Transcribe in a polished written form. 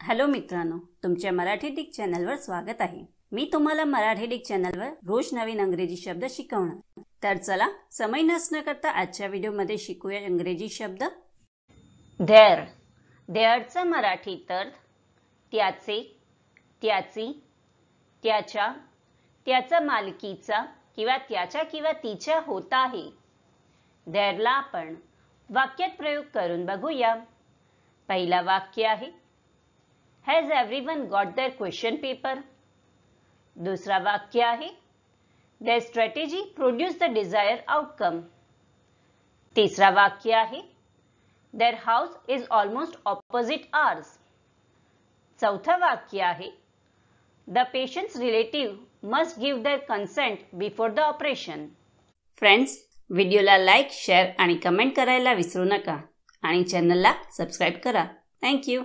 Hello मित्रांनो, तुमच्या Marathi Dick चॅनलवर स्वागत आहे। मी तुम्हाला मराठी डिक चॅनलवर रोज नवीन इंग्रजी शब्द शिकवणार। तर चला समय नसण्या करता आजच्या व्हिडिओमध्ये शिकूया इंग्रजी शब्द। देअर, देअरचा मराठी अर्थ त्याचे, त्याची, त्याच्या, त्याचा मालकीचा किंवा त्याच्या किंवा तिच्या होत आहे। देअरला आपण वाक्यात प्रयोग करून बघूया। पहिला वाक्य आहे, Has everyone got their question paper? दूसरा वाक्य आहे, Their strategy produced the desired outcome. तीसरा वाक्य आहे, Their house is almost opposite ours. चौथा वाक्य आहे, The patient's relative must give their consent before the operation. Friends, व्हिडिओला लाईक, शेअर आणि कमेंट करायला विसरू नका आणि चॅनलला सबस्क्राइब करा। Thank you.